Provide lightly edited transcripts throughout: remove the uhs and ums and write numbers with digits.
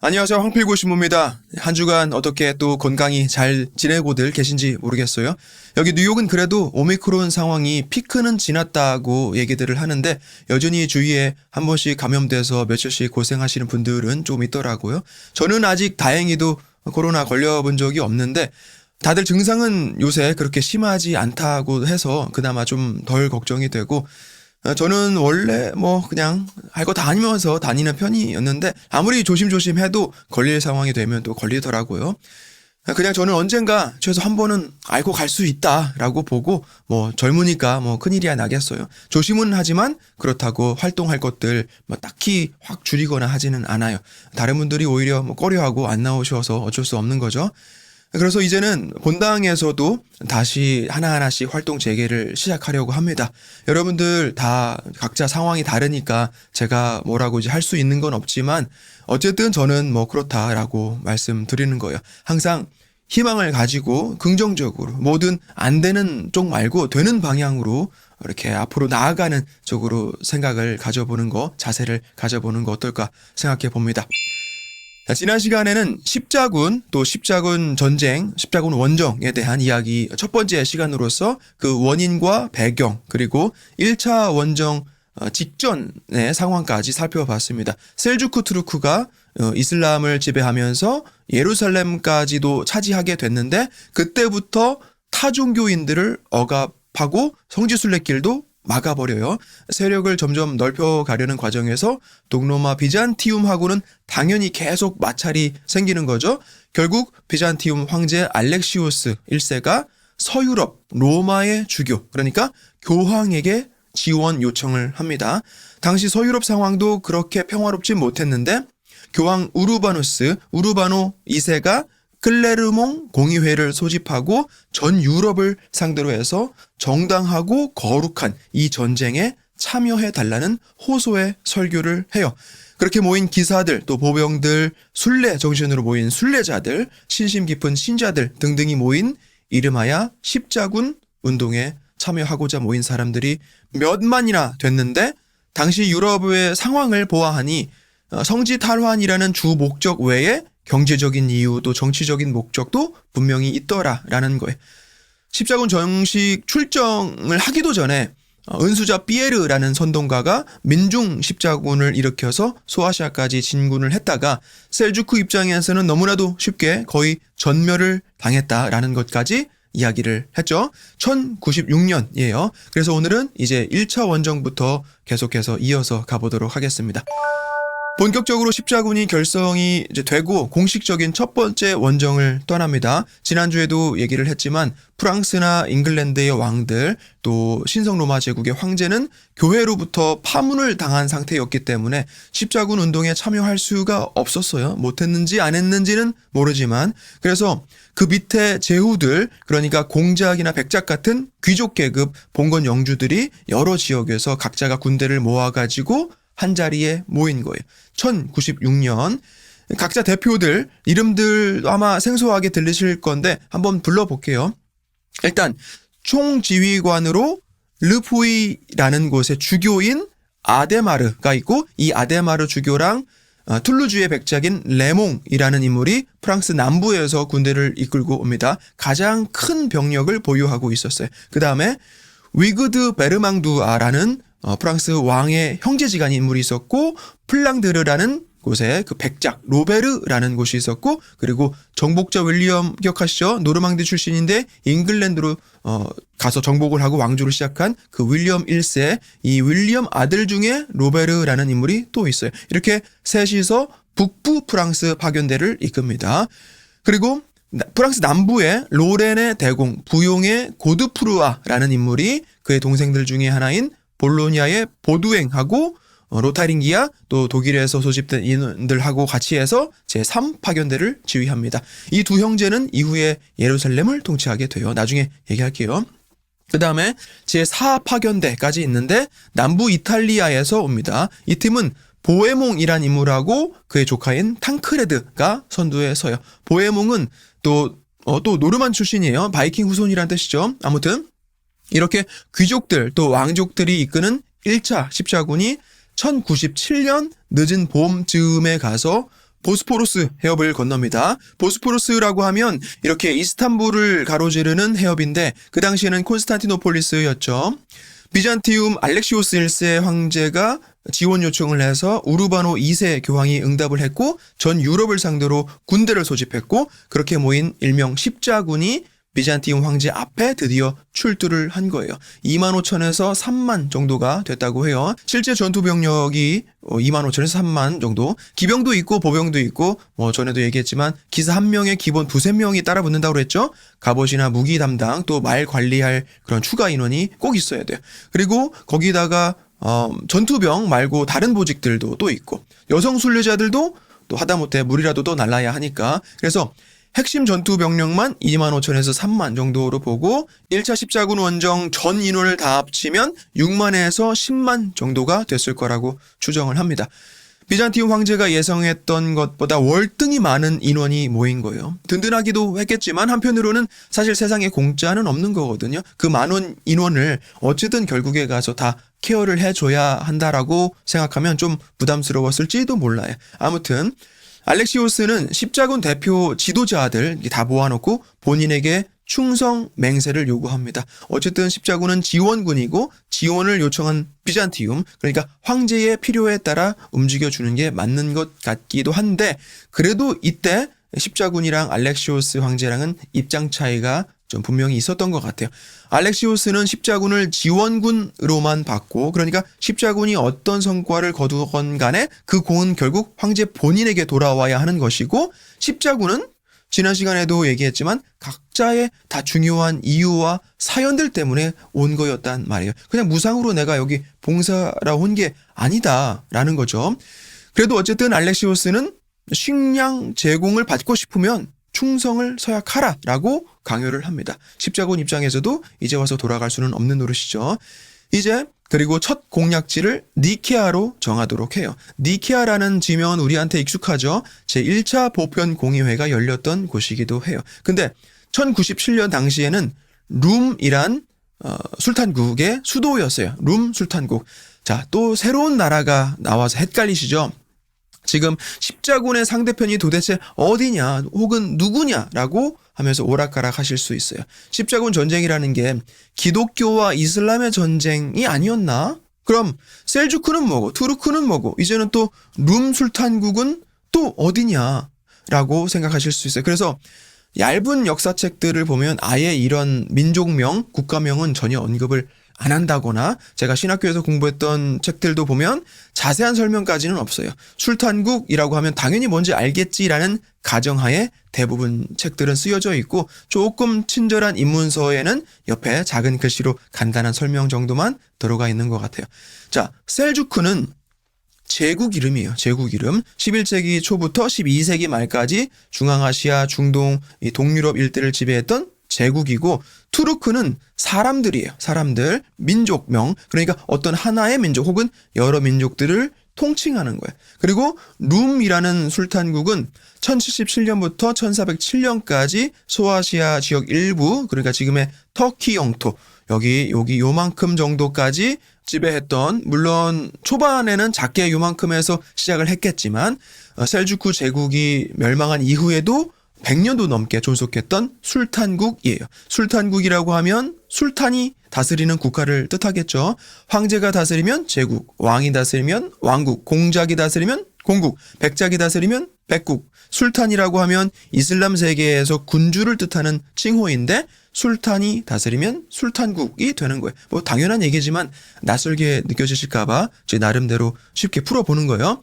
안녕하세요. 황필고 신부입니다. 한 주간 어떻게 또 건강히 잘 지내고들 계신지 모르겠어요. 여기 뉴욕은 그래도 오미크론 상황이 피크는 지났다고 얘기들을 하는데 여전히 주위에 한 번씩 감염돼서 며칠씩 고생하시는 분들은 좀 있더라고요. 저는 아직 다행히도 코로나 걸려본 적이 없는데 다들 증상은 요새 그렇게 심하지 않다고 해서 그나마 좀 덜 걱정이 되고, 저는 원래 그냥 할 거 다 하면서 다니는 편이었는데 아무리 조심조심 해도 걸릴 상황이 되면 또 걸리더라고요. 그냥 저는 언젠가 최소 한 번은 알고 갈 수 있다라고 보고, 젊으니까 큰일이야 나겠어요. 조심은 하지만 그렇다고 활동할 것들 딱히 확 줄이거나 하지는 않아요. 다른 분들이 오히려 꺼려하고 안 나오셔서 어쩔 수 없는 거죠. 그래서 이제는 본당에서도 다시 하나하나씩 활동 재개를 시작하려고 합니다. 여러분들 다 각자 상황이 다르니까 제가 뭐라고 이제 할 수 있는 건 없지만 어쨌든 저는 그렇다라고 말씀드리는 거예요. 항상 희망을 가지고 긍정적으로 뭐든 안 되는 쪽 말고 되는 방향으로 이렇게 앞으로 나아가는 쪽으로 생각을 가져보는 거, 자세를 가져보는 거 어떨까 생각해 봅니다. 지난 시간에는 십자군, 또 십자군 전쟁, 십자군 원정에 대한 이야기 첫 번째 시간으로서 그 원인과 배경, 그리고 1차 원정 직전의 상황까지 살펴봤습니다. 셀주크 투르크가 이슬람을 지배하면서 예루살렘까지도 차지하게 됐는데 그때부터 타종교인들을 억압하고 성지순례길도 막아버려요. 세력을 점점 넓혀가려는 과정에서 동로마 비잔티움하고는 당연히 계속 마찰이 생기는 거죠. 결국 비잔티움 황제 알렉시우스 1세가 서유럽 로마의 주교, 그러니까 교황에게 지원 요청을 합니다. 당시 서유럽 상황도 그렇게 평화롭지 못했는데 교황 우르바노 2세가 클레르몽 공의회를 소집하고 전 유럽을 상대로 해서 정당하고 거룩한 이 전쟁에 참여해달라는 호소의 설교를 해요. 그렇게 모인 기사들, 또 보병들, 순례 정신으로 모인 순례자들, 신심 깊은 신자들 등등이 모인 이름하여 십자군 운동에 참여하고자 모인 사람들이 몇만이나 됐는데 당시 유럽의 상황을 보아하니 성지 탈환이라는 주 목적 외에 경제적인 이유 또 정치적인 목적도 분명히 있더라라는 거예요. 십자군 정식 출정을 하기도 전에 은수자 피에르라는 선동가가 민중 십자군을 일으켜서 소아시아까지 진군을 했다가 셀주크 입장에서는 너무나도 쉽게 거의 전멸을 당했다라는 것까지 이야기를 했죠. 1096년이에요. 그래서 오늘은 이제 1차 원정부터 계속해서 이어서 가보도록 하겠습니다. 본격적으로 십자군이 결성이 이제 되고 공식적인 첫 번째 원정을 떠납니다. 지난주에도 얘기를 했지만 프랑스나 잉글랜드의 왕들 또 신성 로마 제국의 황제는 교회로부터 파문을 당한 상태였기 때문에 십자군 운동에 참여할 수가 없었어요. 못했는지 안 했는지는 모르지만 그래서 그 밑에 제후들, 그러니까 공작이나 백작 같은 귀족 계급 봉건 영주들이 여러 지역에서 각자가 군대를 모아가지고 한 자리에 모인 거예요. 1096년 각자 대표들 이름들 아마 생소하게 들리실 건데 한번 불러볼게요. 일단 총지휘관으로 르푸이라는 곳의 주교인 아데마르가 있고 이 아데마르 주교랑 툴루주의 백작인 레몽이라는 인물이 프랑스 남부에서 군대를 이끌고 옵니다. 가장 큰 병력을 보유하고 있었어요. 그 다음에 위그드 베르망두아라는 프랑스 왕의 형제지간인 인물이 있었고 플랑드르라는 곳에 그 백작 로베르라는 곳이 있었고 그리고 정복자 윌리엄 기억하시죠? 노르망디 출신인데 잉글랜드로 가서 정복을 하고 왕조를 시작한 그 윌리엄 1세 이 윌리엄 아들 중에 로베르라는 인물이 또 있어요. 이렇게 셋이서 북부 프랑스 파견대를 이끕니다. 그리고 프랑스 남부의 로렌의 대공 부용의 고드프루아라는 인물이 그의 동생들 중에 하나인 볼로니아의 보두앵하고 로타링기아 또 독일에서 소집된 인원들하고 같이 해서 제3파견대를 지휘합니다. 이 두 형제는 이후에 예루살렘을 통치하게 돼요. 나중에 얘기할게요. 그 다음에 제4파견대까지 있는데 남부 이탈리아에서 옵니다. 이 팀은 보에몽이란 인물하고 그의 조카인 탕크레드가 선두에 서요. 보에몽은 또 노르만 출신이에요. 바이킹 후손이란 뜻이죠. 아무튼 이렇게 귀족들 또 왕족들이 이끄는 1차 십자군이 1097년 늦은 봄 즈음에 가서 보스포루스 해협을 건넙니다. 보스포루스라고 하면 이렇게 이스탄불을 가로지르는 해협인데 그 당시에는 콘스탄티노폴리스였죠. 비잔티움 알렉시오스 1세 황제가 지원 요청을 해서 우르바노 2세 교황이 응답을 했고 전 유럽을 상대로 군대를 소집했고 그렇게 모인 일명 십자군이 비잔티움 황제 앞에 드디어 출두를 한 거예요. 25,000에서 3만 정도가 됐다고 해요. 실제 전투 병력이 25,000에서 3만 정도. 기병도 있고 보병도 있고 전에도 얘기했지만 기사 한 명에 기본 두세 명이 따라 붙는다고 그랬죠. 갑옷이나 무기 담당 또 말 관리할 그런 추가 인원이 꼭 있어야 돼요. 그리고 거기다가 전투병 말고 다른 보직들도 또 있고 여성 순례자들도 또 하다못해 물이라도 또 날라야 하니까 그래서 핵심 전투 병력만 25,000에서 3만 정도로 보고 1차 십자군 원정 전 인원을 다 합치면 6만에서 10만 정도가 됐을 거라고 추정을 합니다. 비잔티움 황제가 예상했던 것보다 월등히 많은 인원이 모인 거예요. 든든하기도 했겠지만 한편으로는 사실 세상에 공짜는 없는 거거든요. 그 많은 인원을 어쨌든 결국에 가서 다 케어를 해줘야 한다라고 생각하면 좀 부담스러웠을지도 몰라요. 아무튼 알렉시오스는 십자군 대표 지도자들 다 모아놓고 본인에게 충성 맹세를 요구합니다. 어쨌든 십자군은 지원군이고 지원을 요청한 비잔티움 그러니까 황제의 필요에 따라 움직여주는 게 맞는 것 같기도 한데 그래도 이때 십자군이랑 알렉시오스 황제랑은 입장 차이가 좀 분명히 있었던 것 같아요. 알렉시오스는 십자군을 지원군으로만 봤고 그러니까 십자군이 어떤 성과를 거두건 간에 그 공은 결국 황제 본인에게 돌아와야 하는 것이고 십자군은 지난 시간에도 얘기했지만 각자의 다 중요한 이유와 사연들 때문에 온 거였단 말이에요. 그냥 무상으로 내가 여기 봉사라 온 게 아니다라는 거죠. 그래도 어쨌든 알렉시오스는 식량 제공을 받고 싶으면 충성을 서약하라라고 강요를 합니다. 십자군 입장에서도 이제 와서 돌아갈 수는 없는 노릇이죠. 이제 그리고 첫 공약지를 니케아로 정하도록 해요. 니케아라는 지명은 우리한테 익숙하죠. 제1차 보편공의회가 열렸던 곳이기도 해요. 근데 1097년 당시에는 룸이란 술탄국의 수도였어요. 룸 술탄국. 자, 또 새로운 나라가 나와서 헷갈리시죠? 지금 십자군의 상대편이 도대체 어디냐 혹은 누구냐라고 하면서 오락가락 하실 수 있어요. 십자군 전쟁이라는 게 기독교와 이슬람의 전쟁이 아니었나? 그럼 셀주크는 뭐고 투르크는 뭐고 이제는 또 룸 술탄국은 또 어디냐라고 생각하실 수 있어요. 그래서 얇은 역사책들을 보면 아예 이런 민족명, 국가명은 전혀 언급을 안 한다거나 제가 신학교에서 공부했던 책들도 보면 자세한 설명까지는 없어요. 술탄국이라고 하면 당연히 뭔지 알겠지라는 가정하에 대부분 책들은 쓰여져 있고 조금 친절한 입문서에는 옆에 작은 글씨로 간단한 설명 정도만 들어가 있는 것 같아요. 자, 셀주크는 제국 이름이에요. 제국 이름. 11세기 초부터 12세기 말까지 중앙아시아, 중동, 동유럽 일대를 지배했던 제국이고 투르크는 사람들이에요. 사람들, 민족명. 그러니까 어떤 하나의 민족 혹은 여러 민족들을 통칭하는 거예요. 그리고 룸이라는 술탄국은 1077년부터 1407년까지 소아시아 지역 일부 그러니까 지금의 터키 영토 여기 요만큼 정도까지 지배했던 물론 초반에는 작게 요만큼에서 시작을 했겠지만 셀주크 제국이 멸망한 이후에도 100년도 넘게 존속했던 술탄국이에요. 술탄국이라고 하면 술탄이 다스리는 국가를 뜻하겠죠. 황제가 다스리면 제국, 왕이 다스리면 왕국, 공작이 다스리면 공국, 백작이 다스리면 백국. 술탄이라고 하면 이슬람 세계에서 군주를 뜻하는 칭호인데 술탄이 다스리면 술탄국이 되는 거예요. 뭐 당연한 얘기지만 낯설게 느껴지실까봐 제 나름대로 쉽게 풀어보는 거예요.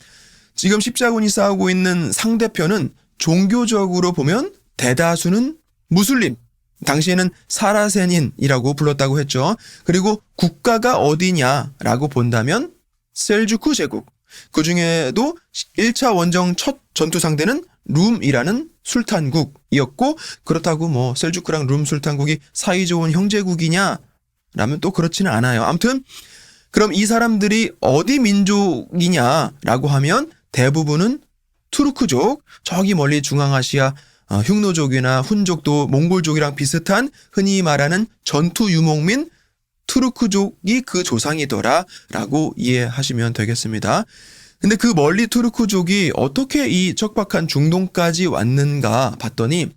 지금 십자군이 싸우고 있는 상대편은 종교적으로 보면 대다수는 무슬림, 당시에는 사라세닌이라고 불렀다고 했죠. 그리고 국가가 어디냐라고 본다면 셀주크 제국. 그 중에도 1차 원정 첫 전투 상대는 룸이라는 술탄국이었고 그렇다고 뭐 셀주크랑 룸 술탄국이 사이좋은 형제국이냐? 라면 또 그렇지는 않아요. 아무튼 그럼 이 사람들이 어디 민족이냐라고 하면 대부분은 투르크족, 저기 멀리 중앙아시아 흉노족이나 훈족도 몽골족이랑 비슷한 흔히 말하는 전투 유목민 투르크족이 그 조상이더라라고 이해하시면 되겠습니다. 근데 그 멀리 투르크족이 어떻게 이 척박한 중동까지 왔는가 봤더니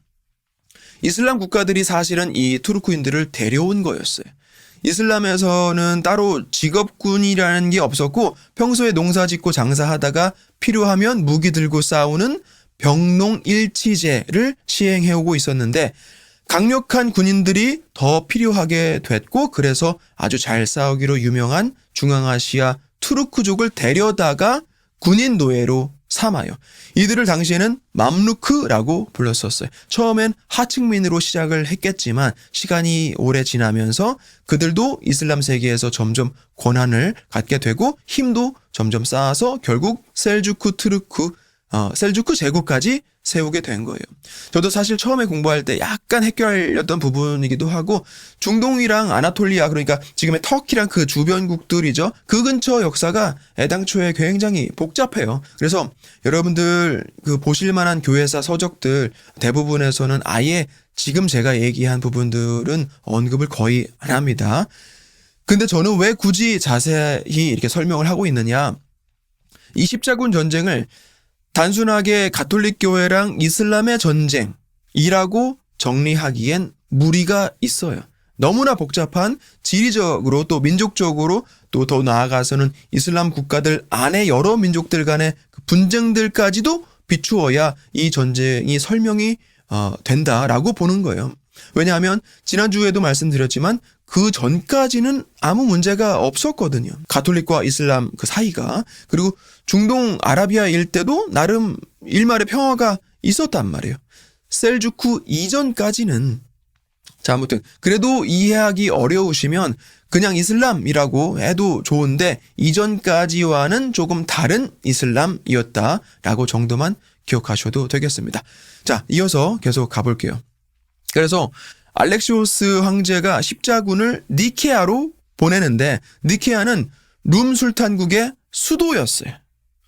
이슬람 국가들이 사실은 이 투르크인들을 데려온 거였어요. 이슬람에서는 따로 직업군이라는 게 없었고 평소에 농사 짓고 장사하다가 필요하면 무기 들고 싸우는 병농일치제를 시행해오고 있었는데 강력한 군인들이 더 필요하게 됐고 그래서 아주 잘 싸우기로 유명한 중앙아시아 투르크족을 데려다가 군인 노예로 삼아요. 이들을 당시에는 맘루크라고 불렀었어요. 처음엔 하층민으로 시작을 했겠지만 시간이 오래 지나면서 그들도 이슬람 세계에서 점점 권한을 갖게 되고 힘도 점점 쌓아서 결국 셀주크 제국까지 세우게 된 거예요. 저도 사실 처음에 공부할 때 약간 헷갈렸던 부분이기도 하고 중동이랑 아나톨리아 그러니까 지금의 터키랑 그 주변국들이죠. 그 근처 역사가 애당초에 굉장히 복잡해요. 그래서 여러분들 그 보실 만한 교회사 서적들 대부분에서는 아예 지금 제가 얘기한 부분들은 언급을 거의 안 합니다. 근데 저는 왜 굳이 자세히 이렇게 설명을 하고 있느냐. 이 십자군 전쟁을 단순하게 가톨릭 교회랑 이슬람의 전쟁이라고 정리하기엔 무리가 있어요. 너무나 복잡한 지리적으로 또 민족적으로 또 더 나아가서는 이슬람 국가들 안에 여러 민족들 간의 분쟁들까지도 비추어야 이 전쟁이 설명이 된다라고 보는 거예요. 왜냐하면 지난주에도 말씀드렸지만 그 전까지는 아무 문제가 없었거든요. 가톨릭과 이슬람 그 사이가. 그리고 중동 아라비아 일대도 나름 일말의 평화가 있었단 말이에요. 셀주크 이전까지는. 자, 아무튼 그래도 이해하기 어려우시면 그냥 이슬람이라고 해도 좋은데 이전까지와는 조금 다른 이슬람이었다라고 정도만 기억하셔도 되겠습니다. 자, 이어서 계속 가볼게요. 그래서 알렉시오스 황제가 십자군을 니케아로 보내는데 니케아는 룸 술탄국의 수도였어요.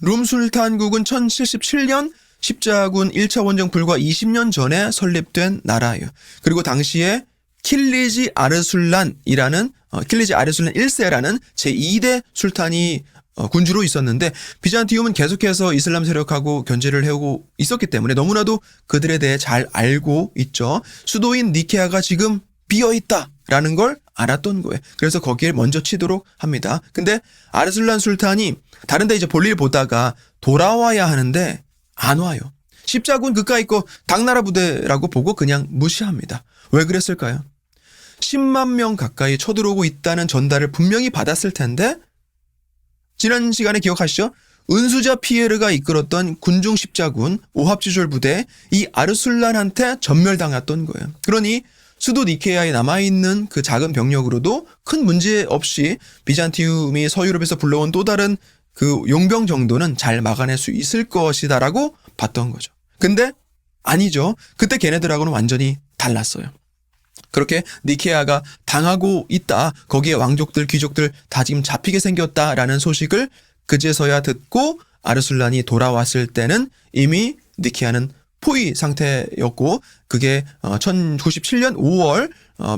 룸 술탄국은 1077년 십자군 1차 원정 불과 20년 전에 설립된 나라예요. 그리고 당시에 킬리지 아르술란 1세라는 제2대 술탄이 군주로 있었는데 비잔티움은 계속해서 이슬람 세력하고 견제를 해오고 있었기 때문에 너무나도 그들에 대해 잘 알고 있죠. 수도인 니케아가 지금 비어있다라는 걸 알았던 거예요. 그래서 거기에 먼저 치도록 합니다. 근데 아르술란 술탄이 다른 데 이제 볼일 보다가 돌아와야 하는데 안 와요. 십자군 그까이 거 당나라 부대라고 보고 그냥 무시합니다. 왜 그랬을까요? 10만 명 가까이 쳐들어오고 있다는 전달을 분명히 받았을 텐데 지난 시간에 기억하시죠? 은수자 피에르가 이끌었던 군중 십자군 오합지졸 부대 이 아르술란한테 전멸당했던 거예요. 그러니 수도 니케아에 남아있는 그 작은 병력으로도 큰 문제 없이 비잔티움이 서유럽에서 불러온 또 다른 그 용병 정도는 잘 막아낼 수 있을 것이다라고 봤던 거죠. 근데 아니죠. 그때 걔네들하고는 완전히 달랐어요. 그렇게 니케아가 당하고 있다. 거기에 왕족들, 귀족들 다 지금 잡히게 생겼다라는 소식을 그제서야 듣고 아르술란이 돌아왔을 때는 이미 니케아는 포위 상태였고 그게 1097년 5월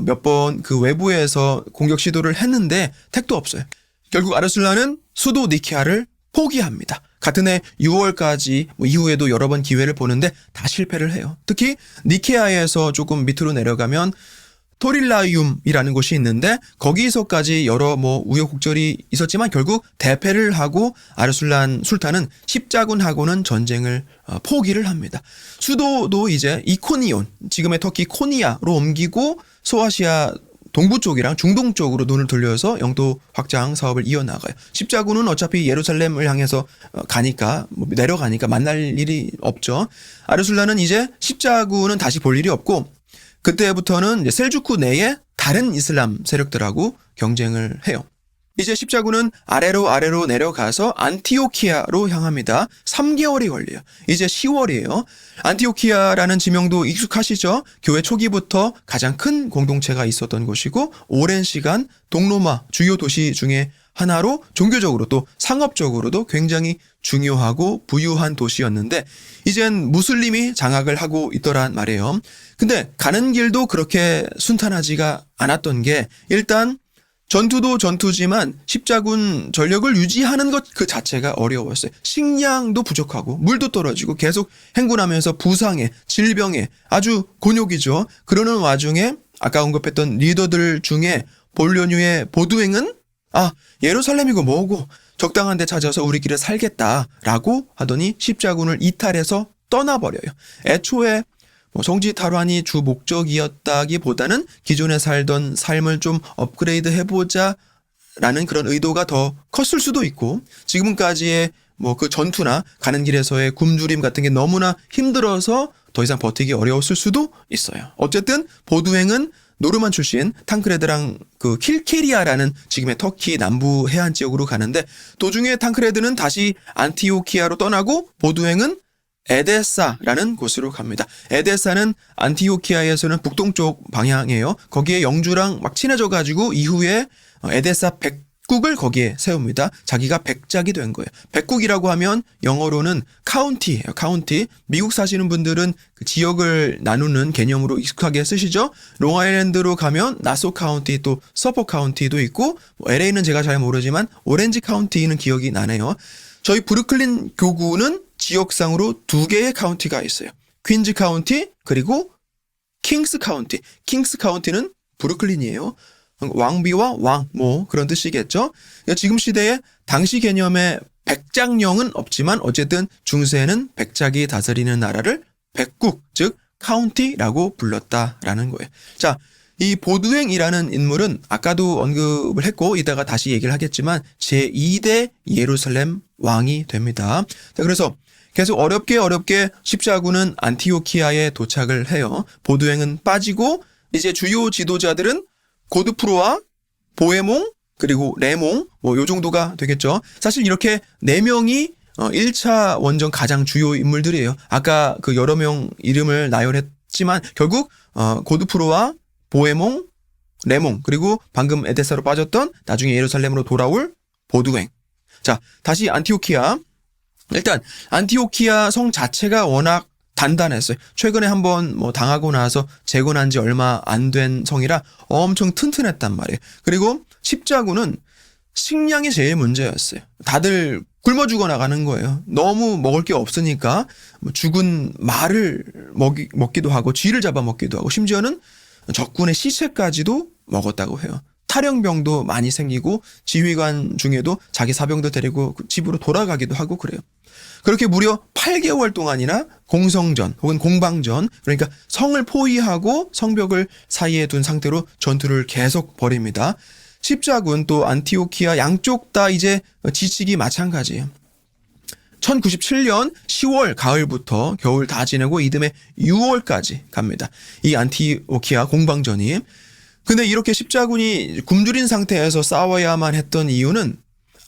몇 번 그 외부에서 공격 시도를 했는데 택도 없어요. 결국 아르술란은 수도 니케아를 포기합니다. 같은 해 6월까지 이후에도 여러 번 기회를 보는데 다 실패를 해요. 특히 니케아에서 조금 밑으로 내려가면 토릴라이움이라는 곳이 있는데 거기서까지 여러 우여곡절이 있었지만 결국 대패를 하고 아르술란 술탄은 십자군하고는 전쟁을 포기를 합니다. 수도도 이제 이코니온, 지금의 터키 코니아로 옮기고 소아시아 동부 쪽이랑 중동 쪽으로 눈을 돌려서 영토 확장 사업을 이어나가요. 십자군은 어차피 예루살렘을 향해서 가니까 내려가니까 만날 일이 없죠. 아르술란은 이제 십자군은 다시 볼 일이 없고 그때부터는 이제 셀주크 내에 다른 이슬람 세력들하고 경쟁을 해요. 이제 십자군은 아래로 내려가서 안티오키아로 향합니다. 3개월이 걸려요. 이제 10월이에요. 안티오키아라는 지명도 익숙하시죠? 교회 초기부터 가장 큰 공동체가 있었던 곳이고 오랜 시간 동로마 주요 도시 중에 하나로 종교적으로 또 상업적으로도 굉장히 중요하고 부유한 도시였는데 이젠 무슬림이 장악을 하고 있더란 말이에요. 근데 가는 길도 그렇게 순탄하지가 않았던 게 일단 전투도 전투지만 십자군 전력을 유지하는 것 그 자체가 어려웠어요. 식량도 부족하고 물도 떨어지고 계속 행군하면서 부상에 질병에 아주 곤욕이죠. 그러는 와중에 아까 언급했던 리더들 중에 볼료뉴의 보두행은 예루살렘이고 뭐고 적당한 데 찾아서 우리끼리 살겠다라고 하더니 십자군을 이탈해서 떠나버려요. 애초에 성지 탈환이 주 목적이었다기보다는 기존에 살던 삶을 좀 업그레이드 해보자 라는 그런 의도가 더 컸을 수도 있고, 지금까지의 그 전투나 가는 길에서의 굶주림 같은 게 너무나 힘들어서 더 이상 버티기 어려웠을 수도 있어요. 어쨌든 보두행은 노르만 출신 탕크레드랑 그 킬케리아라는 지금의 터키 남부 해안 지역으로 가는데, 도중에 탕크레드는 다시 안티오키아로 떠나고 보두행은 에데사라는 곳으로 갑니다. 에데사는 안티오키아에서는 북동쪽 방향이에요. 거기에 영주랑 막 친해져가지고 이후에 에데사 백국을 거기에 세웁니다. 자기가 백작이 된 거예요. 백국이라고 하면 영어로는 카운티예요. 카운티. 미국 사시는 분들은 그 지역을 나누는 개념으로 익숙하게 쓰시죠. 롱아일랜드로 가면 나소 카운티, 또 서포 카운티도 있고, LA는 제가 잘 모르지만 오렌지 카운티는 기억이 나네요. 저희 브루클린 교구는 지역상으로 2개의 카운티가 있어요. 퀸즈 카운티 그리고 킹스 카운티. 킹스 카운티는 브루클린이에요. 왕비와 왕, 그런 뜻이겠죠. 지금 시대에 당시 개념의 백작령은 없지만 어쨌든 중세에는 백작이 다스리는 나라를 백국, 즉 카운티라고 불렀다라는 거예요. 자, 이 보두행이라는 인물은 아까도 언급을 했고 이따가 다시 얘기를 하겠지만 제2대 예루살렘 왕이 됩니다. 자, 그래서 계속 어렵게 십자군은 안티오키아에 도착을 해요. 보두행은 빠지고 이제 주요 지도자들은 고드프로와 보에몽 그리고 레몽 요 정도가 되겠죠. 사실 이렇게 4명이 1차 원정 가장 주요 인물들이에요. 아까 그 여러 명 이름을 나열했지만 결국 고드프로와 보에몽, 레몽 그리고 방금 에데사로 빠졌던 나중에 예루살렘으로 돌아올 보두행. 자, 다시 안티오키아. 일단 안티오키아 성 자체가 워낙 단단했어요. 최근에 한번 당하고 나서 재건한 지 얼마 안 된 성이라 엄청 튼튼했단 말이에요. 그리고 십자군은 식량이 제일 문제였어요. 다들 굶어 죽어나가는 거예요. 너무 먹을 게 없으니까 죽은 말을 먹기도 하고 쥐를 잡아먹기도 하고 심지어는 적군의 시체까지도 먹었다고 해요. 탈영병도 많이 생기고 지휘관 중에도 자기 사병들 데리고 집으로 돌아가기도 하고 그래요. 그렇게 무려 8개월 동안이나 공성전 혹은 공방전, 그러니까 성을 포위하고 성벽을 사이에 둔 상태로 전투를 계속 벌입니다. 십자군 또 안티오키아 양쪽 다 이제 지치기 마찬가지예요. 1097년 10월 가을부터 겨울 다 지내고 이듬해 6월까지 갑니다. 이 안티오키아 공방전이. 근데 이렇게 십자군이 굶주린 상태에서 싸워야만 했던 이유는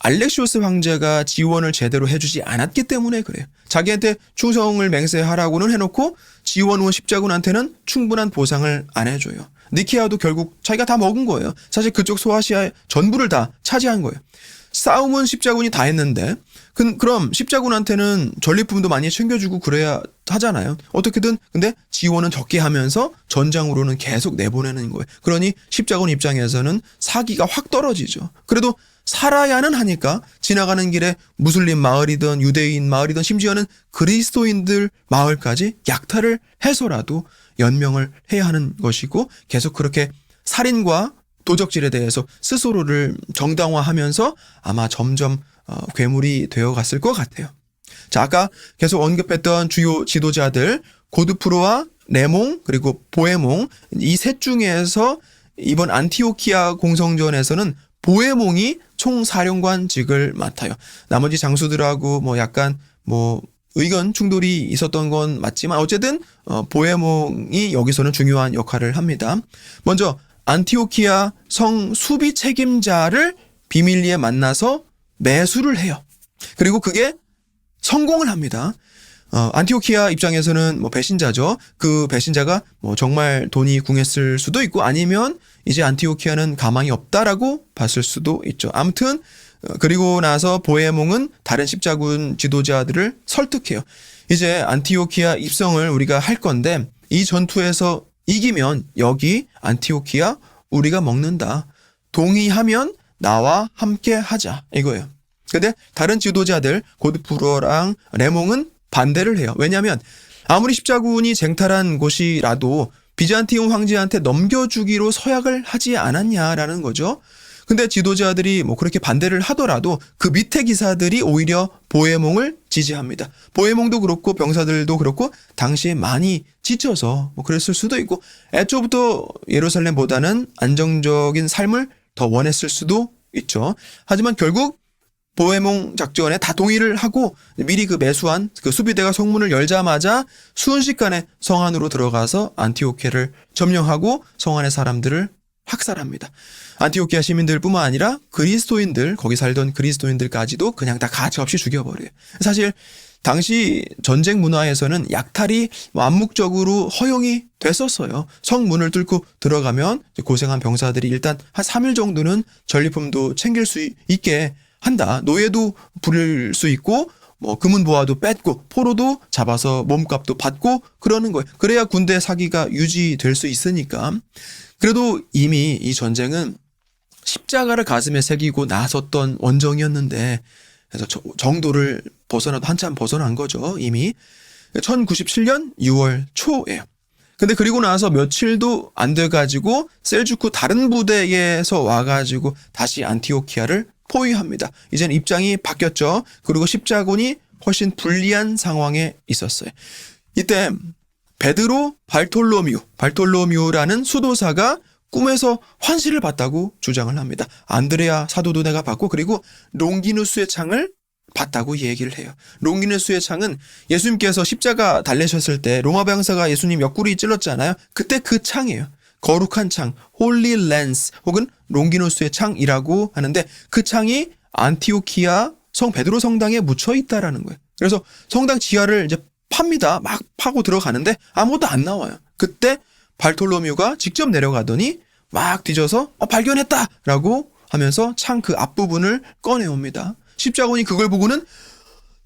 알렉시오스 황제가 지원을 제대로 해주지 않았기 때문에 그래요. 자기한테 충성을 맹세하라고는 해놓고 지원 후 십자군한테는 충분한 보상을 안 해줘요. 니케아도 결국 자기가 다 먹은 거예요. 사실 그쪽 소아시아의 전부를 다 차지한 거예요. 싸움은 십자군이 다 했는데 그럼 십자군한테는 전리품도 많이 챙겨주고 그래야 하잖아요. 어떻게든 근데 지원은 적게 하면서 전장으로는 계속 내보내는 거예요. 그러니 십자군 입장에서는 사기가 확 떨어지죠. 그래도 살아야는 하니까 지나가는 길에 무슬림 마을이든 유대인 마을이든 심지어는 그리스도인들 마을까지 약탈을 해서라도 연명을 해야 하는 것이고 계속 그렇게 살인과 도적질에 대해서 스스로를 정당화하면서 아마 점점 괴물이 되어갔을 것 같아요. 자, 아까 계속 언급했던 주요 지도자들 고드프로와 레몽 그리고 보에몽 이 셋 중에서 이번 안티오키아 공성전에서는 보에몽이 총사령관직을 맡아요. 나머지 장수들하고 약간 의견 충돌이 있었던 건 맞지만 어쨌든 보에몽이 여기서는 중요한 역할을 합니다. 먼저 안티오키아 성 수비 책임자를 비밀리에 만나서 매수를 해요. 그리고 그게 성공을 합니다. 안티오키아 입장에서는 배신자죠. 그 배신자가 정말 돈이 궁했을 수도 있고 아니면 이제 안티오키아는 가망이 없다라고 봤을 수도 있죠. 아무튼 그리고 나서 보에몽은 다른 십자군 지도자들을 설득해요. 이제 안티오키아 입성을 우리가 할 건데 이 전투에서 이기면 여기 안티오키아 우리가 먹는다. 동의하면 나와 함께 하자 이거예요. 근데 다른 지도자들 고드프로랑 레몽은 반대를 해요. 왜냐하면 아무리 십자군이 쟁탈한 곳이라도 비잔티움 황제한테 넘겨주기로 서약을 하지 않았냐라는 거죠. 근데 지도자들이 뭐 그렇게 반대를 하더라도 그 밑에 기사들이 오히려 보헤몽을 지지합니다. 보헤몽도 그렇고 병사들도 그렇고 당시에 많이 지쳐서 뭐 그랬을 수도 있고 애초부터 예루살렘보다는 안정적인 삶을 더 원했을 수도 있죠. 하지만 결국 보헤몽 작전에 다 동의를 하고 미리 그 매수한 그 수비대가 성문을 열자마자 순식간에 성 안으로 들어가서 안티오키아를 점령하고 성 안의 사람들을 학살합니다. 안티오키아 시민들뿐만 아니라 그리스도인들, 거기 살던 그리스도인들까지도 그냥 다 가차없이 죽여버려요. 사실 당시 전쟁 문화에서는 약탈이 암묵적으로 허용이 됐었어요. 성문을 뚫고 들어가면 고생한 병사들이 일단 한 3일 정도는 전리품도 챙길 수 있게 한다. 노예도 부릴 수 있고 뭐 금은보화도 뺏고 포로도 잡아서 몸값도 받고 그러는 거예요. 그래야 군대 사기가 유지될 수 있으니까. 그래도 이미 이 전쟁은 십자가를 가슴에 새기고 나섰던 원정이었는데 그래서 정도를 벗어나도 한참 벗어난 거죠. 이미 1097년 6월 초예요. 근데 그리고 나서 며칠도 안 돼가지고 셀주크 다른 부대에서 와가지고 다시 안티오키아를 포위합니다. 이제는 입장이 바뀌었죠. 그리고 십자군이 훨씬 불리한 상황에 있었어요. 이때 베드로 발톨로미우라는 수도사가 꿈에서 환시를 봤다고 주장을 합니다. 안드레아 사도도 내가 봤고 그리고 롱기누스의 창을 봤다고 얘기를 해요. 롱기누스의 창은 예수님께서 십자가 달리셨을 때 로마 병사가 예수님 옆구리 찔렀잖아요. 그때 그 창이에요. 거룩한 창, 홀리 렌스 혹은 롱기누스의 창이라고 하는데 그 창이 안티오키아 성 베드로 성당에 묻혀 있다라는 거예요. 그래서 성당 지하를 이제 팝니다. 막 파고 들어가는데 아무것도 안 나와요. 그때 발톨로미우가 직접 내려가더니 막 뒤져서 발견했다라고 하면서 창 그 앞부분을 꺼내옵니다. 십자군이 그걸 보고는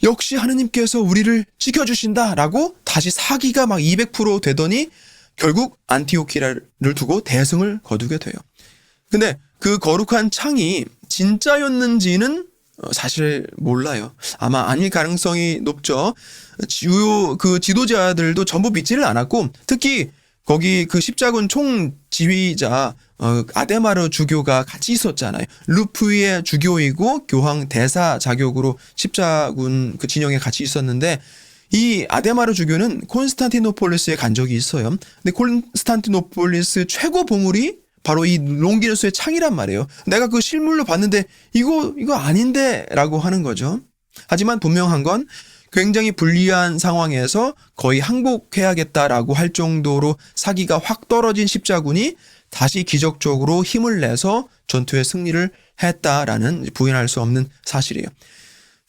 역시 하느님께서 우리를 지켜주신다라고 다시 사기가 막 200% 되더니 결국 안티오키아를 두고 대승을 거두게 돼요. 근데 그 거룩한 창이 진짜였는지는 사실 몰라요. 아마 아닐 가능성이 높죠. 주요 그 지도자들도 전부 믿지를 않았고 특히 거기 그 십자군 총지휘자 아데마르 주교가 같이 있었잖아요. 루프의 주교이고 교황 대사 자격으로 십자군 그 진영에 같이 있었는데 이 아데마르 주교는 콘스탄티노폴리스에 간 적이 있어요. 근데 콘스탄티노폴리스 최고 보물이 바로 이 롱기누스의 창이란 말이에요. 내가 그 실물로 봤는데 이거 아닌데 라고 하는 거죠. 하지만 분명한 건 굉장히 불리한 상황에서 거의 항복해야겠다라고 할 정도로 사기가 확 떨어진 십자군이 다시 기적적으로 힘을 내서 전투에 승리를 했다라는 부인할 수 없는 사실이에요.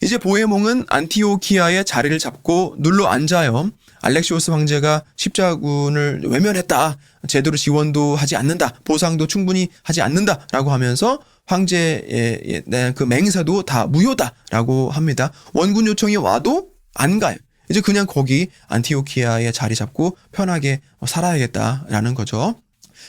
이제 보헤몽은 안티오키아의 자리를 잡고 눌러 앉아요. 알렉시오스 황제가 십자군을 외면했다. 제대로 지원도 하지 않는다. 보상도 충분히 하지 않는다라고 하면서 황제의 그 맹세도 다 무효다라고 합니다. 원군 요청이 와도 안 가요. 이제 그냥 거기 안티오키아에 자리 잡고 편하게 살아야겠다라는 거죠.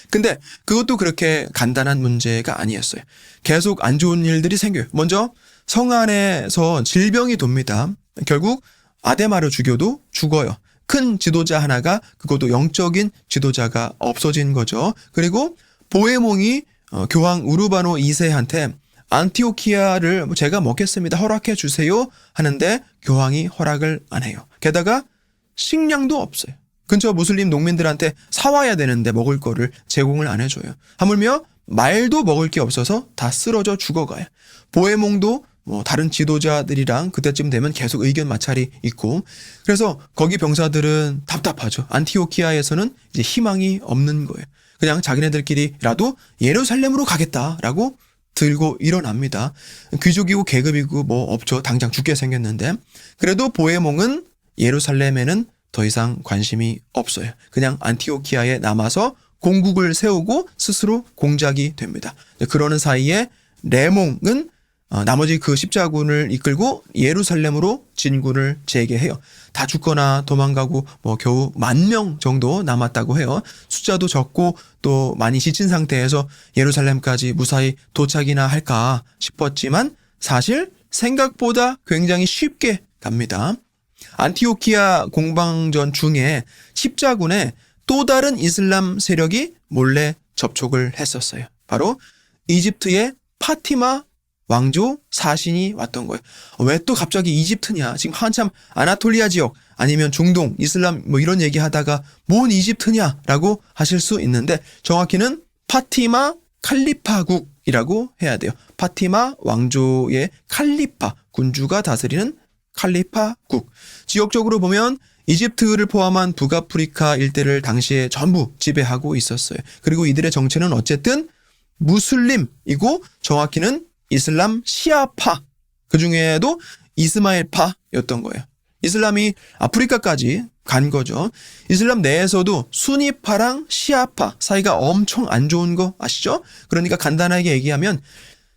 근데 그것도 그렇게 간단한 문제가 아니었어요. 계속 안 좋은 일들이 생겨요. 먼저 성 안에서 질병이 돕니다. 결국 아데마르 주교도 죽어요. 큰 지도자 하나가 그것도 영적인 지도자가 없어진 거죠. 그리고 보헤몽이 교황 우르바노 2세한테 안티오키아를 제가 먹겠습니다. 허락해 주세요 하는데 교황이 허락을 안 해요. 게다가 식량도 없어요. 근처 무슬림 농민들한테 사와야 되는데 먹을 거를 제공을 안 해줘요. 하물며 말도 먹을 게 없어서 다 쓰러져 죽어가요. 보헤몽도 다른 지도자들이랑 그때쯤 되면 계속 의견 마찰이 있고 그래서 거기 병사들은 답답하죠. 안티오키아에서는 이제 희망이 없는 거예요. 그냥 자기네들끼리라도 예루살렘으로 가겠다라고 들고 일어납니다. 귀족이고 계급이고 뭐 없죠. 당장 죽게 생겼는데 그래도 보헤몽은 예루살렘에는 더 이상 관심이 없어요. 그냥 안티오키아에 남아서 공국을 세우고 스스로 공작이 됩니다. 그러는 사이에 레몽은 나머지 그 십자군을 이끌고 예루살렘으로 진군을 재개해요. 다 죽거나 도망가고 뭐 겨우 10,000명 정도 남았다고 해요. 숫자도 적고 또 많이 지친 상태에서 예루살렘까지 무사히 도착이나 할까 싶었지만 사실 생각보다 굉장히 쉽게 갑니다. 안티오키아 공방전 중에 십자군에 또 다른 이슬람 세력이 몰래 접촉을 했었어요. 바로 이집트의 파티마 왕조 사신이 왔던 거예요. 왜 또 갑자기 이집트냐? 지금 한참 아나톨리아 지역 아니면 중동, 이슬람 뭐 이런 얘기하다가 뭔 이집트냐라고 하실 수 있는데 정확히는 파티마 칼리파국이라고 해야 돼요. 파티마 왕조의 칼리파, 군주가 다스리는 칼리파국. 지역적으로 보면 이집트를 포함한 북아프리카 일대를 당시에 전부 지배하고 있었어요. 그리고 이들의 정체는 어쨌든 무슬림이고 정확히는 이슬람 시아파, 그 중에도 이스마일파였던 거예요. 이슬람이 아프리카까지 간 거죠. 이슬람 내에서도 수니파랑 시아파 사이가 엄청 안 좋은 거 아시죠? 그러니까 간단하게 얘기하면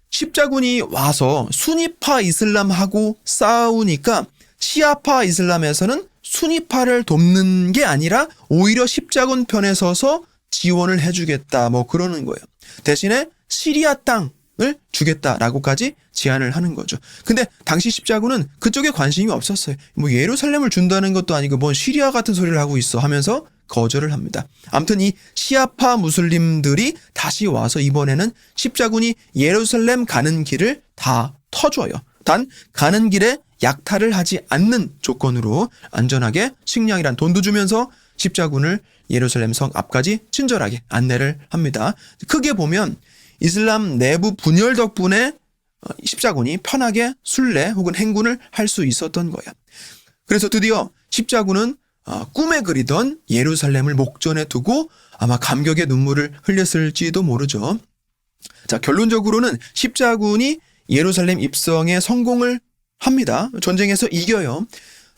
십자군이 와서 수니파 이슬람하고 싸우니까 시아파 이슬람에서는 수니파를 돕는 게 아니라 오히려 십자군 편에 서서 지원을 해주겠다 뭐 그러는 거예요. 대신에 시리아 땅을 주겠다라고까지 제안을 하는 거죠. 근데 당시 십자군은 그쪽에 관심이 없었어요. 뭐 예루살렘을 준다는 것도 아니고 뭔 시리아 같은 소리를 하고 있어 하면서 거절을 합니다. 아무튼 이 시아파 무슬림들이 다시 와서 이번에는 십자군이 예루살렘 가는 길을 다 터줘요. 단 가는 길에 약탈을 하지 않는 조건으로 안전하게 식량이란 돈도 주면서 십자군을 예루살렘 성 앞까지 친절하게 안내를 합니다. 크게 보면 이슬람 내부 분열 덕분에 십자군이 편하게 순례 혹은 행군을 할 수 있었던 거예요. 그래서 드디어 십자군은 꿈에 그리던 예루살렘을 목전에 두고 아마 감격의 눈물을 흘렸을지도 모르죠. 자, 결론적으로는 십자군이 예루살렘 입성에 성공을 합니다. 전쟁에서 이겨요.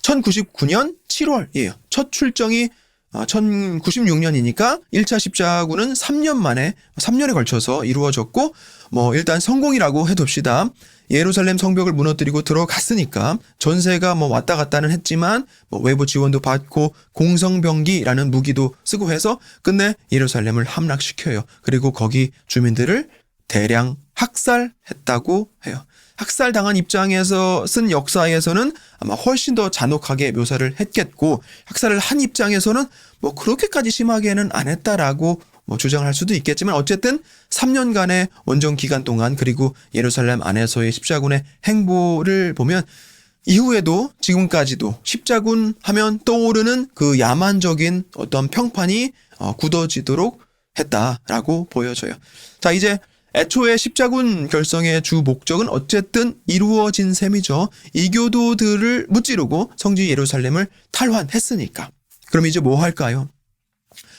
1099년 7월이에요. 첫 출정이 1096년이니까 1차 십자군은 3년에 걸쳐서 이루어졌고 뭐 일단 성공이라고 해둡시다. 예루살렘 성벽을 무너뜨리고 들어갔으니까 전세가 뭐 왔다 갔다는 했지만 뭐 외부 지원도 받고 공성병기라는 무기도 쓰고 해서 끝내 예루살렘을 함락시켜요. 그리고 거기 주민들을 대량 학살했다고 해요. 학살당한 입장에서 쓴 역사에서는 아마 훨씬 더 잔혹하게 묘사를 했겠고 학살을 한 입장에서는 뭐 그렇게까지 심하게는 안 했다라고 뭐 주장을 할 수도 있겠지만 어쨌든 3년간의 원정 기간 동안 그리고 예루살렘 안에서의 십자군의 행보를 보면 이후에도 지금까지도 십자군 하면 떠오르는 그 야만적인 어떤 평판이 굳어지도록 했다라고 보여져요. 자, 이제 애초에 십자군 결성의 주 목적은 어쨌든 이루어진 셈이죠. 이교도들을 무찌르고 성지 예루살렘을 탈환했으니까. 그럼 이제 뭐 할까요?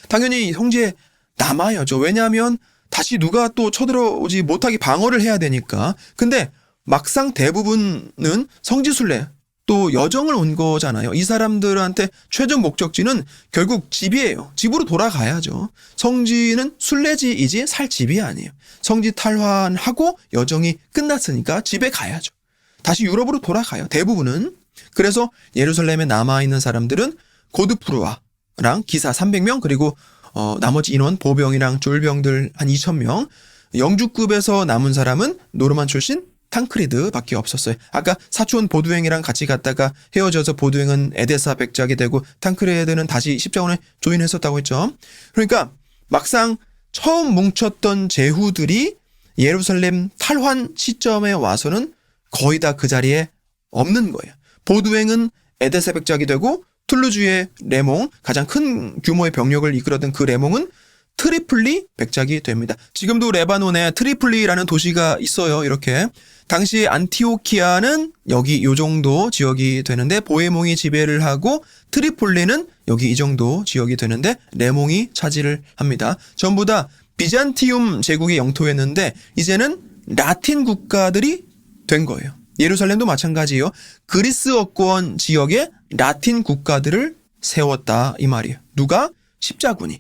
당연히 성지에 남아야죠. 왜냐하면 다시 누가 또 쳐들어오지 못하게 방어를 해야 되니까. 근데 막상 대부분은 성지순례 또 여정을 온 거잖아요. 이 사람들한테 최종 목적지는 결국 집이에요. 집으로 돌아가야죠. 성지는 순례지이지 살 집이 아니에요. 성지 탈환하고 여정이 끝났으니까 집에 가야죠. 다시 유럽으로 돌아가요. 대부분은. 그래서 예루살렘에 남아있는 사람들은 고드프루아랑 기사 300명 그리고 나머지 인원 보병이랑 쫄병들 한 2,000명 영주급에서 남은 사람은 노르만 출신 탕크리드 밖에 없었어요. 아까 사촌 보두행이랑 같이 갔다가 헤어져서 보두행은 에데사 백작이 되고 탕크리드는 다시 십자군에 조인했었다고 했죠. 그러니까 막상 처음 뭉쳤던 제후들이 예루살렘 탈환 시점에 와서는 거의 다 그 자리에 없는 거예요. 보두행은 에데사 백작이 되고 툴루주의 레몽, 가장 큰 규모의 병력을 이끌었던 그 레몽은 트리플리 백작이 됩니다. 지금도 레바논에 트리플리라는 도시가 있어요. 이렇게. 당시 안티오키아는 여기 요 정도 지역이 되는데 보헤몽이 지배를 하고 트리폴리는 여기 이 정도 지역이 되는데 레몽이 차지를 합니다. 전부 다 비잔티움 제국의 영토였는데 이제는 라틴 국가들이 된 거예요. 예루살렘도 마찬가지예요. 그리스어권 지역에 라틴 국가들을 세웠다 이 말이에요. 누가? 십자군이.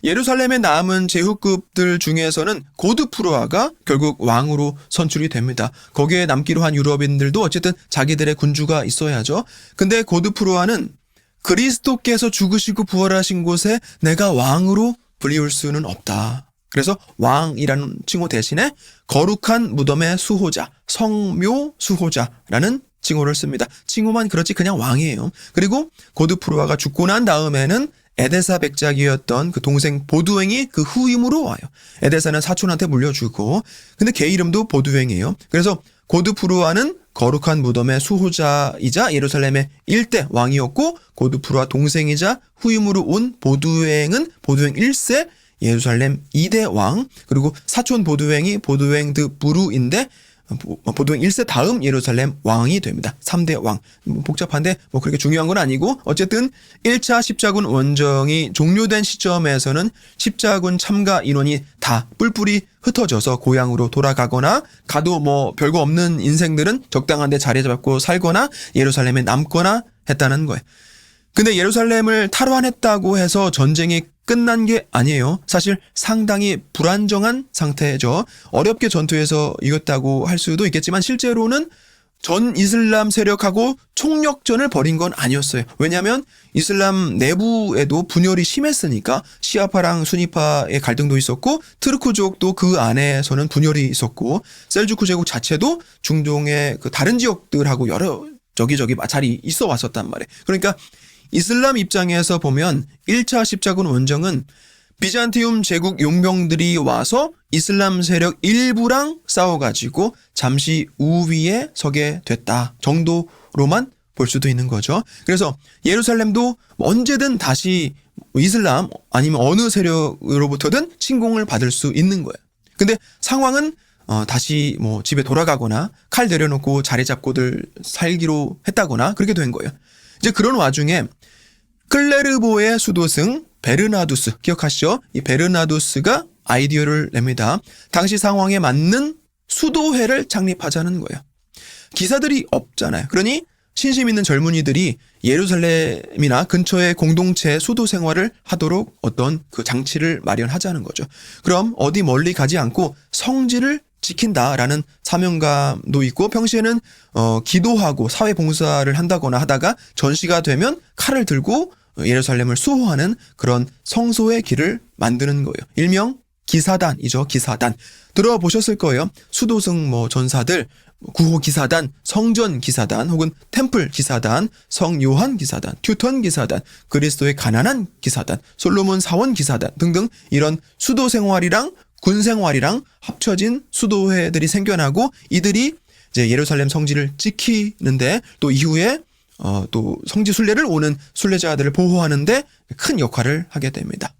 예루살렘에 남은 제후급들 중에서는 고드프로아가 결국 왕으로 선출이 됩니다. 거기에 남기로 한 유럽인들도 어쨌든 자기들의 군주가 있어야죠. 근데 고드프로아는 그리스도께서 죽으시고 부활하신 곳에 내가 왕으로 불리울 수는 없다. 그래서 왕이라는 칭호 대신에 거룩한 무덤의 수호자, 성묘 수호자라는 칭호를 씁니다. 칭호만 그렇지 그냥 왕이에요. 그리고 고드프로아가 죽고 난 다음에는 에데사 백작이었던 그 동생 보두행이 그 후임으로 와요. 에데사는 사촌한테 물려주고, 근데 걔 이름도 보두행이에요. 그래서 고드프로아는 거룩한 무덤의 수호자이자 예루살렘의 1대 왕이었고, 고드프로아 동생이자 후임으로 온 보두행은 보두행 1세 예루살렘 2대 왕, 그리고 사촌 보두행이 보두행 드 부루인데 보두행 1세 다음 예루살렘 왕이 됩니다. 3대 왕. 복잡한데 그렇게 중요한 건 아니고, 어쨌든 1차 십자군 원정이 종료된 시점에서는 십자군 참가 인원이 다 뿔뿔이 흩어져서 고향으로 돌아가거나, 가도 별거 없는 인생들은 적당한 데 자리 잡고 살거나 예루살렘에 남거나 했다는 거예요. 근데 예루살렘을 탈환했다고 해서 전쟁이 끝난 게 아니에요. 사실 상당히 불안정한 상태죠. 어렵게 전투에서 이겼다고 할 수도 있겠지만 실제로는 전 이슬람 세력하고 총력전을 벌인 건 아니었어요. 왜냐하면 이슬람 내부에도 분열이 심했으니까 시아파랑 수니파의 갈등도 있었고, 트르크족도 그 안에서는 분열이 있었고, 셀주크 제국 자체도 중동의 그 다른 지역들하고 여러 저기저기 마찰이 있어 왔었단 말이에요. 그러니까 이슬람 입장에서 보면 1차 십자군 원정은 비잔티움 제국 용병들이 와서 이슬람 세력 일부랑 싸워가지고 잠시 우위에 서게 됐다 정도로만 볼 수도 있는 거죠. 그래서 예루살렘도 언제든 다시 이슬람 아니면 어느 세력으로부터든 침공을 받을 수 있는 거예요. 근데 상황은 다시 집에 돌아가거나 칼 내려놓고 자리 잡고들 살기로 했다거나 그렇게 된 거예요. 이제 그런 와중에 클레르보의 수도승 베르나두스, 기억하시죠? 이 베르나두스가 아이디어를 냅니다. 당시 상황에 맞는 수도회를 창립하자는 거예요. 기사들이 없잖아요. 그러니 신심 있는 젊은이들이 예루살렘이나 근처의 공동체 수도 생활을 하도록 어떤 그 장치를 마련하자는 거죠. 그럼 어디 멀리 가지 않고 성지를 지킨다라는 사명감도 있고, 평시에는 기도하고 사회봉사를 한다거나 하다가 전시가 되면 칼을 들고 예루살렘을 수호하는 그런 성소의 길을 만드는 거예요. 일명 기사단이죠. 기사단. 들어보셨을 거예요. 수도승 전사들, 구호 기사단, 성전 기사단, 혹은 템플 기사단, 성 요한 기사단, 튜턴 기사단, 그리스도의 가난한 기사단, 솔로몬 사원 기사단 등등 이런 수도 생활이랑 군 생활이랑 합쳐진 수도회들이 생겨나고, 이들이 이제 예루살렘 성지를 지키는데, 또 이후에 또 성지 순례를 오는 순례자들을 보호하는데 큰 역할을 하게 됩니다.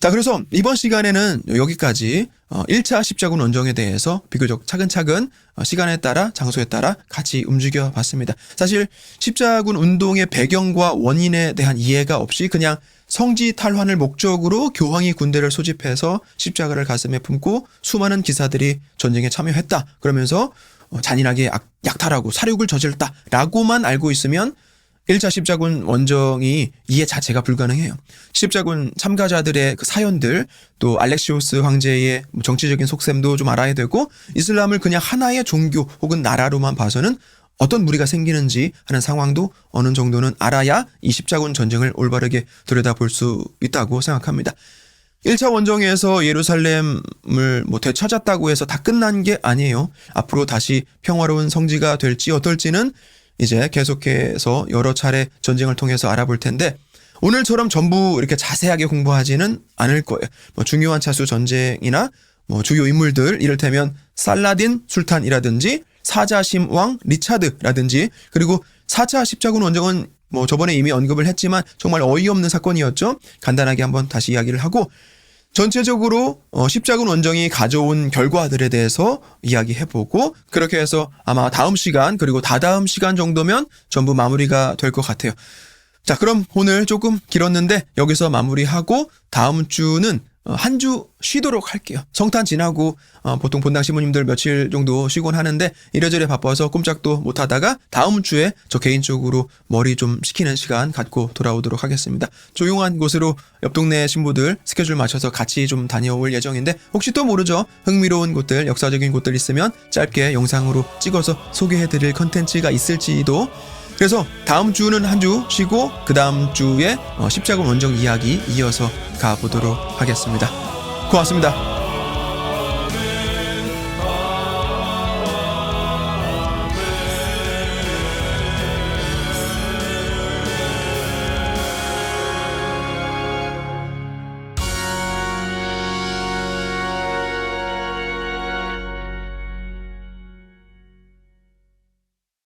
자, 그래서 이번 시간에는 여기까지 1차 십자군 원정에 대해서 비교적 차근차근 시간에 따라 장소에 따라 같이 움직여 봤습니다. 사실 십자군 운동의 배경과 원인에 대한 이해가 없이 그냥 성지 탈환을 목적으로 교황이 군대를 소집해서 십자가를 가슴에 품고 수많은 기사들이 전쟁에 참여했다, 그러면서 잔인하게 약탈하고 살육을 저질렀다라고만 알고 있으면 1차 십자군 원정이 이해 자체가 불가능해요. 십자군 참가자들의 그 사연들, 또 알렉시오스 황제의 정치적인 속셈도 좀 알아야 되고, 이슬람을 그냥 하나의 종교 혹은 나라로만 봐서는 어떤 무리가 생기는지 하는 상황도 어느 정도는 알아야 이 십자군 전쟁을 올바르게 들여다볼 수 있다고 생각합니다. 1차 원정에서 예루살렘을 되찾았다고 해서 다 끝난 게 아니에요. 앞으로 다시 평화로운 성지가 될지 어떨지는 이제 계속해서 여러 차례 전쟁을 통해서 알아볼 텐데, 오늘처럼 전부 이렇게 자세하게 공부하지는 않을 거예요. 중요한 차수 전쟁이나 주요 인물들, 이를테면 살라딘 술탄이라든지 사자심 왕 리차드라든지, 그리고 4차 십자군 원정은 저번에 이미 언급을 했지만 정말 어이없는 사건이었죠. 간단하게 한번 다시 이야기를 하고, 전체적으로 십자군 원정이 가져온 결과들에 대해서 이야기해보고, 그렇게 해서 아마 다음 시간 그리고 다다음 시간 정도면 전부 마무리가 될 것 같아요. 자, 그럼 오늘 조금 길었는데 여기서 마무리하고, 다음 주는 한 주 쉬도록 할게요. 성탄 지나고 보통 본당 신부님들 며칠 정도 쉬곤 하는데 이래저래 바빠서 꼼짝도 못하다가 다음 주에 저 개인적으로 머리 좀 식히는 시간 갖고 돌아오도록 하겠습니다. 조용한 곳으로 옆 동네 신부들 스케줄 맞춰서 같이 좀 다녀올 예정인데 혹시 또 모르죠. 흥미로운 곳들, 역사적인 곳들 있으면 짧게 영상으로 찍어서 소개해드릴 컨텐츠가 있을지도. 그래서 다음 주는 한 주 쉬고 그 다음 주에 십자군 원정 이야기 이어서 가보도록 하겠습니다. 고맙습니다.